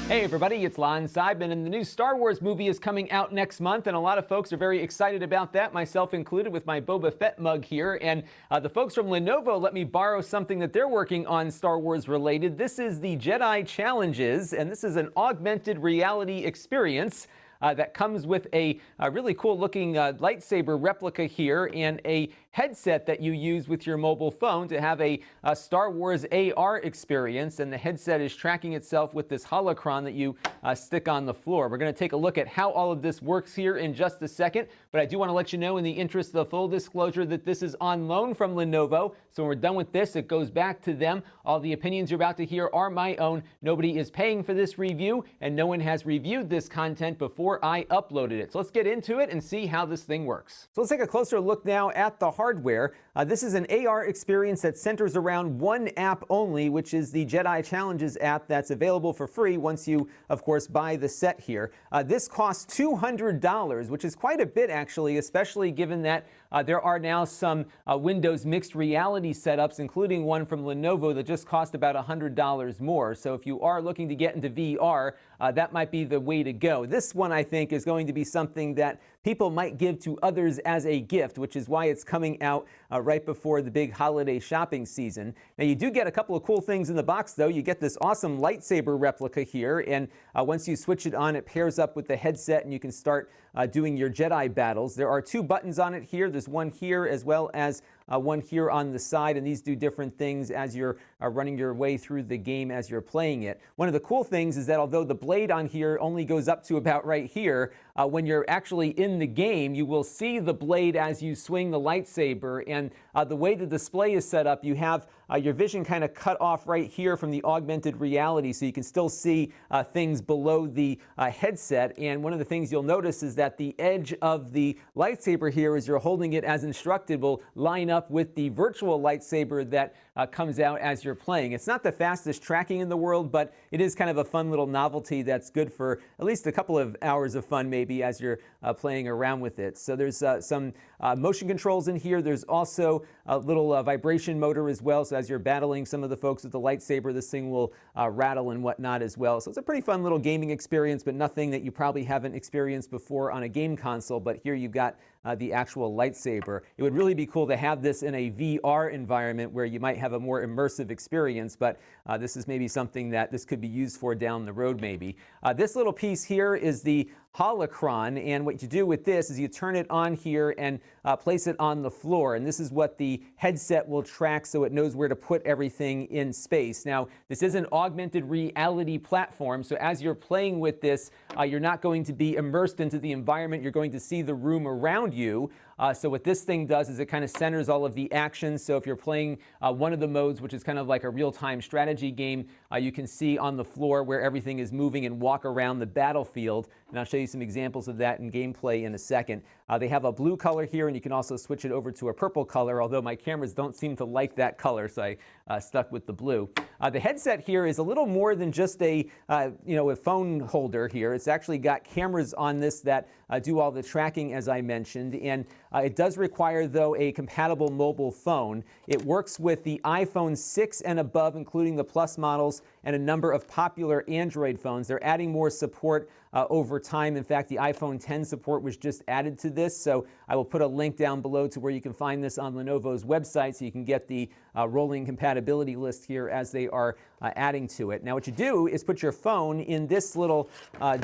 Hey everybody, it's Lon Seidman, and the new Star Wars movie is coming out next month, and a lot of folks are very excited about that, myself included, with my Boba Fett mug here. And the folks from Lenovo let me borrow something that they're working on Star Wars related. This is the Jedi Challenges, and this is an augmented reality experience that comes with a really cool looking lightsaber replica here and a headset that you use with your mobile phone to have a Star Wars AR experience. And the headset is tracking itself with this holocron that you stick on the floor. We're going to take a look at how all of this works here in just a second, but I do want to let you know, in the interest of full disclosure, that this is on loan from Lenovo. So when we're done with this, it goes back to them. All the opinions you're about to hear are my own. Nobody is paying for this review, and no one has reviewed this content before I uploaded it. So let's get into it and see how this thing works. So let's take a closer look now at the hardware. This is an AR experience that centers around one app only, which is the Jedi Challenges app that's available for free once you, of course, buy the set here. This costs $200, which is quite a bit actually, especially given that there are now some Windows mixed reality setups, including one from Lenovo that just cost about $100 more. So if you are looking to get into VR, that might be the way to go. This one, I think, is going to be something that people might give to others as a gift, which is why it's coming out right before the big holiday shopping season. Now, you do get a couple of cool things in the box, though. You get this awesome lightsaber replica here, and once you switch it on, it pairs up with the headset, and you can start doing your Jedi battles. There are two buttons on it here. There's one here as well as one here on the side, and these do different things as you're running your way through the game as you're playing it. One of the cool things is that although the blade on here only goes up to about right here, when you're actually in the game, you will see the blade as you swing the lightsaber. And the way the display is set up, you have your vision kind of cut off right here from the augmented reality, so you can still see things below the headset. And one of the things you'll notice is that the edge of the lightsaber here, as you're holding it as instructed, will line up with the virtual lightsaber that comes out as you're playing. It's not the fastest tracking in the world, but it is kind of a fun little novelty that's good for at least a couple of hours of fun maybe as you're playing around with it. So there's some motion controls in here. There's also a little vibration motor as well. So as you're battling some of the folks with the lightsaber, this thing will rattle and whatnot as well. So it's a pretty fun little gaming experience, but nothing that you probably haven't experienced before on a game console. But here you've got the actual lightsaber. It would really be cool to have this in a VR environment where you might have a more immersive experience, but this is maybe something that this could be used for down the road maybe. This little piece here is the holocron, and what you do with this is you turn it on here and place it on the floor, and this is what the headset will track so it knows where to put everything in space. Now, this is an augmented reality platform, so as you're playing with this, you're not going to be immersed into the environment. You're going to see the room around you. So what this thing does is it kind of centers all of the actions. So if you're playing one of the modes, which is kind of like a real-time strategy game, you can see on the floor where everything is moving and walk around the battlefield. And I'll show you some examples of that in gameplay in a second. They have a blue color here, and you can also switch it over to a purple color, although my cameras don't seem to like that color, so I stuck with the blue. The headset here is a little more than just a phone holder here. It's actually got cameras on this that do all the tracking, as I mentioned, and it does require, though, a compatible mobile phone. It works with the iPhone 6 and above, including the Plus models, and a number of popular Android phones. They're adding more support over time. In fact, the iPhone 10 support was just added to this, so I will put a link down below to where you can find this on Lenovo's website, so you can get the rolling compatibility list here as they are adding to it. Now, what you do is put your phone in this little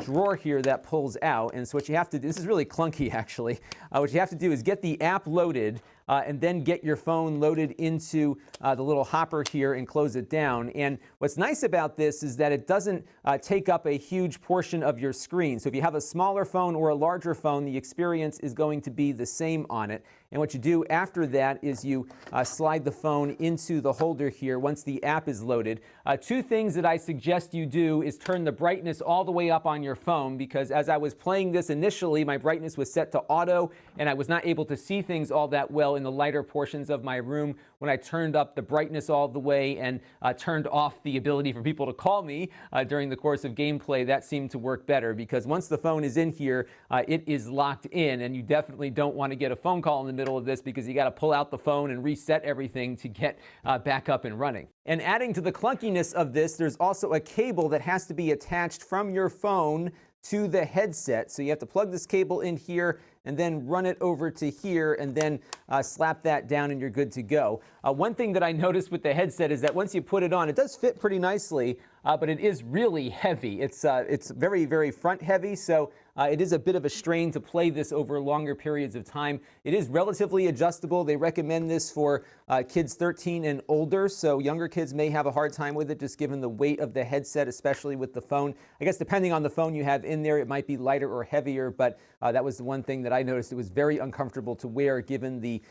drawer here that pulls out, and so what you have to do, this is really clunky actually, what you have to do is get the app loaded, and then get your phone loaded into the little hopper here and close it down. And what's nice about this is that it doesn't take up a huge portion of your screen. So if you have a smaller phone or a larger phone, the experience is going to be the same on it. And what you do after that is you slide the phone into the holder here once the app is loaded. Two things that I suggest you do is turn the brightness all the way up on your phone, because as I was playing this initially, my brightness was set to auto, and I was not able to see things all that well well in the lighter portions of my room. When I turned up the brightness all the way and turned off the ability for people to call me during the course of gameplay, that seemed to work better, because once the phone is in here, it is locked in, and you definitely don't want to get a phone call in the middle of this, because you got to pull out the phone and reset everything to get back up and running. And adding to the clunkiness of this, there's also a cable that has to be attached from your phone to the headset. So you have to plug this cable in here and then run it over to here and then slap that down and you're good to go. One thing that I noticed with the headset is that once you put it on, it does fit pretty nicely, but it is really heavy. It's very, very front heavy, so it is a bit of a strain to play this over longer periods of time. It is relatively adjustable. They recommend this for kids 13 and older, so younger kids may have a hard time with it just given the weight of the headset, especially with the phone. I guess depending on the phone you have in there, it might be lighter or heavier, but that was the one thing that I noticed. It was very uncomfortable to wear given the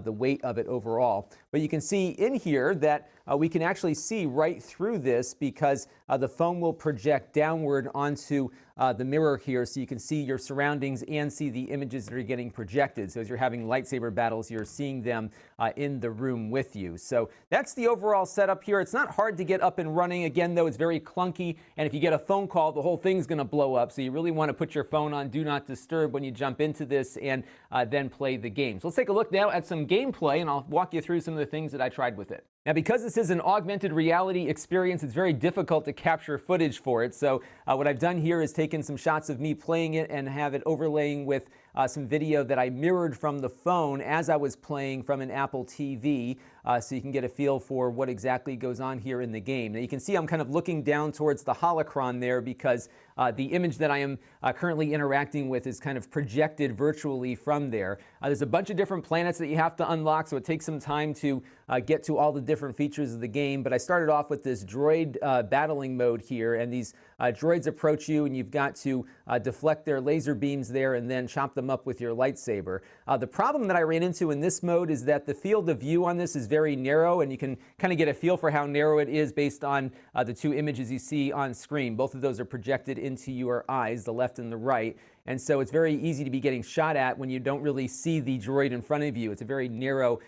weight of it overall. But you can see in here that we can actually see right through this, because the phone will project downward onto the mirror here, so you can see your surroundings and see the images that are getting projected. So as you're having lightsaber battles, you're seeing them in the room with you. So that's the overall setup here. It's not hard to get up and running. Again, though, it's very clunky, and if you get a phone call, the whole thing's going to blow up. So you really want to put your phone on Do Not Disturb when you jump into this and then play the game. So let's take a look now at some gameplay, and I'll walk you through some of the things that I tried with it. Now, because this is an augmented reality experience, it's very difficult to capture footage for it. So what I've done here is taken some shots of me playing it and have it overlaying with some video that I mirrored from the phone as I was playing from an Apple TV, so you can get a feel for what exactly goes on here in the game. Now, you can see I'm kind of looking down towards the holocron there, because the image that I am currently interacting with is kind of projected virtually from there. There's a bunch of different planets that you have to unlock, so it takes some time to get to all the different features of the game. But I started off with this droid battling mode here, and these droids approach you, and you've got to deflect their laser beams there and then chop them up with your lightsaber. The problem that I ran into in this mode is that the field of view on this is very narrow, and you can kind of get a feel for how narrow it is based on the two images you see on screen. Both of those are projected into your eyes, the left and the right. And so it's very easy to be getting shot at when you don't really see the droid in front of you. It's a very narrow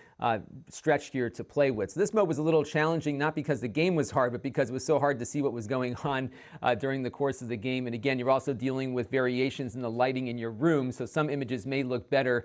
stretch here to play with. So this mode was a little challenging, not because the game was hard, but because it was so hard to see what was going on during the course of the game. And again, you're also dealing with variations in the lighting in your room, so some images may look better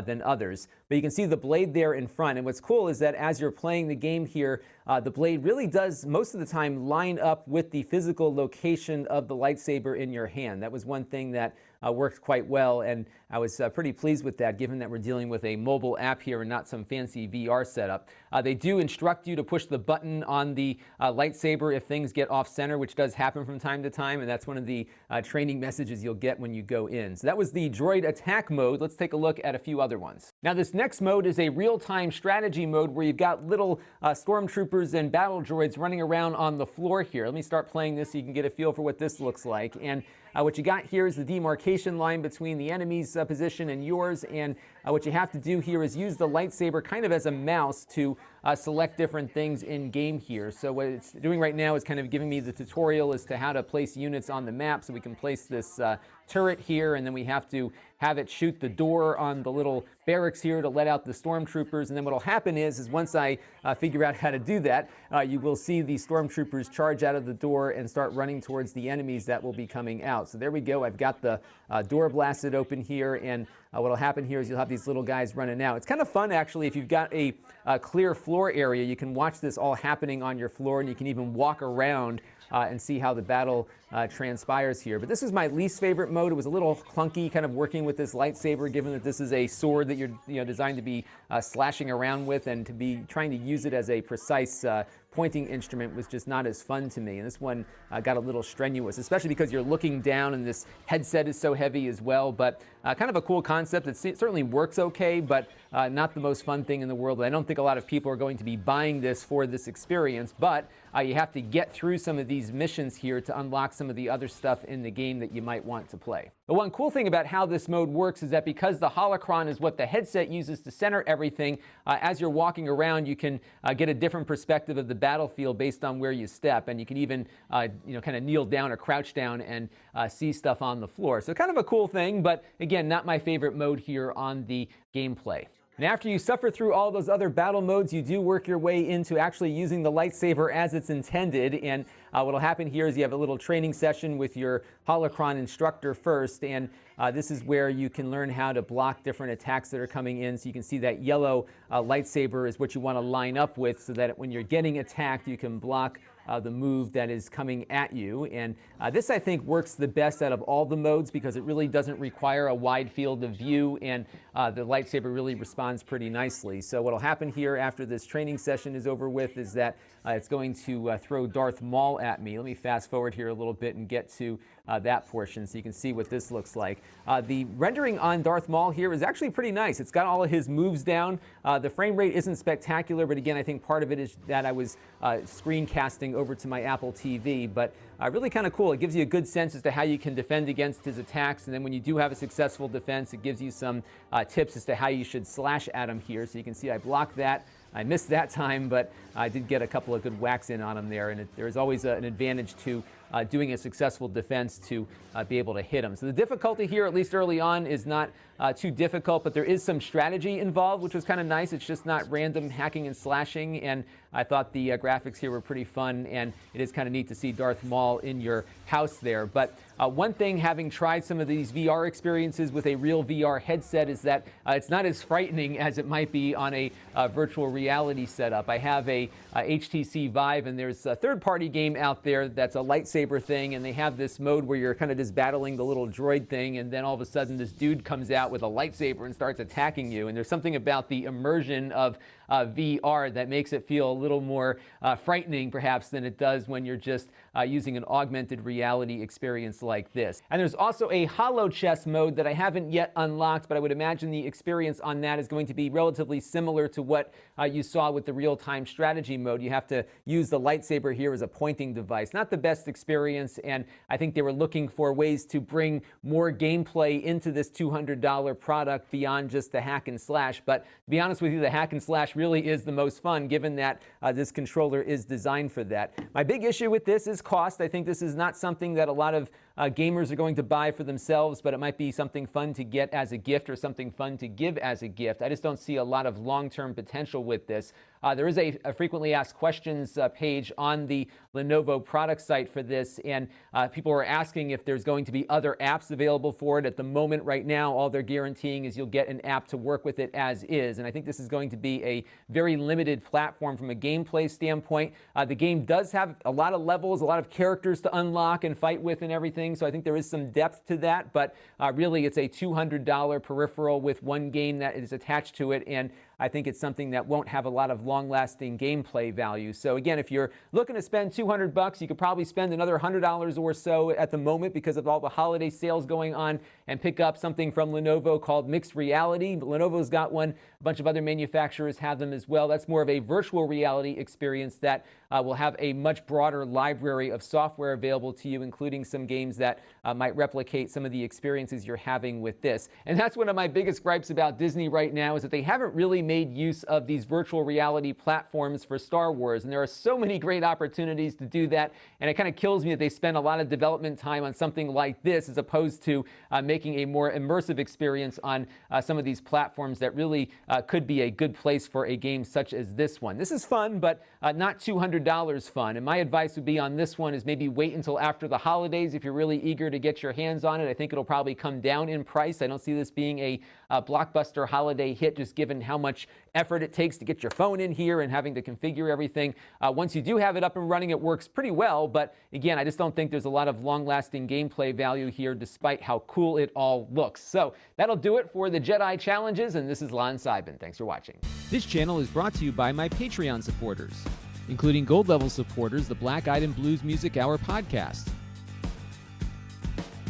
than others. But you can see the blade there in front. And what's cool is that as you're playing the game here, the blade really does most of the time line up with the physical location of the lightsaber in your hand. That was one thing that worked quite well, and I was pretty pleased with that, given that we're dealing with a mobile app here and not some fancy VR setup. They do instruct you to push the button on the lightsaber if things get off center, which does happen from time to time, and that's one of the training messages you'll get when you go in. So that was the droid attack mode. Let's take a look at a few other ones. Now, this next mode is a real-time strategy mode where you've got little stormtroopers and battle droids running around on the floor here. Let me start playing this so you can get a feel for what this looks like. And what you got here is the demarcation line between the enemy's position and yours, and what you have to do here is use the lightsaber kind of as a mouse to select different things in game here. So what it's doing right now is kind of giving me the tutorial as to how to place units on the map. So we can place this turret here, and then we have to have it shoot the door on the little barracks here to let out the stormtroopers. And then what will happen is once I figure out how to do that, you will see the stormtroopers charge out of the door and start running towards the enemies that will be coming out. So there we go. I've got the door blasted open here, and what will happen here is you'll have these little guys running out. It's kind of fun, actually, if you've got a clear floor area. You can watch this all happening on your floor, and you can even walk around and see how the battle transpires here. But this is my least favorite mode. It was a little clunky, kind of working with this lightsaber, given that this is a sword that you're designed to be slashing around with, and to be trying to use it as a precise pointing instrument was just not as fun to me. And this one got a little strenuous, especially because you're looking down and this headset is so heavy as well. But kind of a cool concept. It certainly works okay, but not the most fun thing in the world. I don't think a lot of people are going to be buying this for this experience, but you have to get through some of these missions here to unlock some of the other stuff in the game that you might want to play. The one cool thing about how this mode works is that because the holocron is what the headset uses to center everything, as you're walking around, you can get a different perspective of the battlefield based on where you step, and you can even kind of kneel down or crouch down and see stuff on the floor. So kind of a cool thing, but again, not my favorite mode here on the gameplay. And after you suffer through all those other battle modes, you do work your way into actually using the lightsaber as it's intended. And what'll happen here is you have a little training session with your holocron instructor first. And this is where you can learn how to block different attacks that are coming in. So you can see that yellow lightsaber is what you want to line up with so that when you're getting attacked, you can block the move that is coming at you. And this, I think, works the best out of all the modes because it really doesn't require a wide field of view, and the lightsaber really responds pretty nicely. So what'll happen here after this training session is over with is that it's going to throw Darth Maul at me. Let me fast forward here a little bit and get to that portion so you can see what this looks like. The rendering on Darth Maul here is actually pretty nice. It's got all of his moves down. The frame rate isn't spectacular, but again, I think part of it is that I was screencasting over to my Apple TV, but really kind of cool. It gives you a good sense as to how you can defend against his attacks, and then when you do have a successful defense, it gives you some tips as to how you should slash at him here. So you can see I blocked that. I missed that time, but I did get a couple of good whacks in on him there, and there's always an advantage to doing a successful defense to be able to hit him. So the difficulty here, at least early on, is not too difficult, but there is some strategy involved, which was kind of nice. It's just not random hacking and slashing, and I thought the graphics here were pretty fun, and it is kind of neat to see Darth Maul in your house there. But one thing, having tried some of these VR experiences with a real VR headset, is that it's not as frightening as it might be on a virtual reality setup. I have a HTC Vive, and there's a third-party game out there that's a lightsaber thing, and they have this mode where you're kind of just battling the little droid thing, and then all of a sudden this dude comes out with a lightsaber and starts attacking you. And there's something about the immersion of VR that makes it feel a little more frightening perhaps than it does when you're just using an augmented reality experience like this. And there's also a holochess mode that I haven't yet unlocked, but I would imagine the experience on that is going to be relatively similar to what you saw with the real-time strategy mode. You have to use the lightsaber here as a pointing device. Not the best experience, and I think they were looking for ways to bring more gameplay into this $200 product beyond just the hack and slash. But to be honest with you, the hack and slash really is the most fun, given that this controller is designed for that. My big issue with this is cost. I think this is not something that a lot of gamers are going to buy for themselves, but it might be something fun to get as a gift or something fun to give as a gift. I just don't see a lot of long-term potential with this. There is a frequently asked questions page on the Lenovo product site for this, and people are asking if there's going to be other apps available for it. At the moment, right now, all they're guaranteeing is you'll get an app to work with it as is, and I think this is going to be a very limited platform from a gameplay standpoint. The game does have a lot of levels, a lot of characters to unlock and fight with and everything, so I think there is some depth to that, but really it's a $200 peripheral with one game that is attached to it, and I think it's something that won't have a lot of long-lasting gameplay value. So again, if you're looking to spend $200, you could probably spend another $100 or so at the moment because of all the holiday sales going on, and pick up something from Lenovo called Mixed Reality. Lenovo's got one. A bunch of other manufacturers have them as well. That's more of a virtual reality experience that will have a much broader library of software available to you, including some games that might replicate some of the experiences you're having with this. And that's one of my biggest gripes about Disney right now, is that they haven't really made use of these virtual reality platforms for Star Wars. And there are so many great opportunities to do that. And it kind of kills me that they spend a lot of development time on something like this as opposed to making a more immersive experience on some of these platforms that really could be a good place for a game such as this one. This is fun, but not $200 fun. And my advice would be on this one is maybe wait until after the holidays if you're really eager to get your hands on it. I think it'll probably come down in price. I don't see this being a blockbuster holiday hit, just given how much effort it takes to get your phone in here and having to configure everything. Once you do have it up and running, it works pretty well. But again, I just don't think there's a lot of long-lasting gameplay value here, despite how cool it all looks. So that'll do it for the Jedi Challenges, and this is Lon Seidman. Thanks for watching. This channel is brought to you by my Patreon supporters, including gold level supporters, the Black Eyed and Blues Music Hour podcast,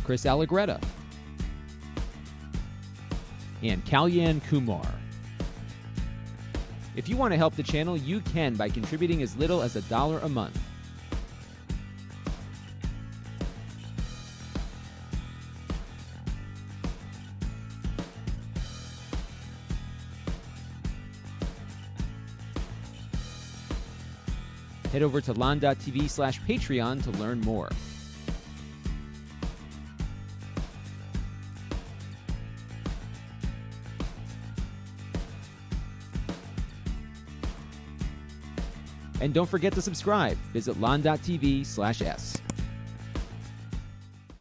Chris Allegretta, and Kalyan Kumar. If you want to help the channel, you can by contributing as little as $1 a month. Head over to lon.tv/Patreon to learn more. And don't forget to subscribe. Visit lon.tv/s.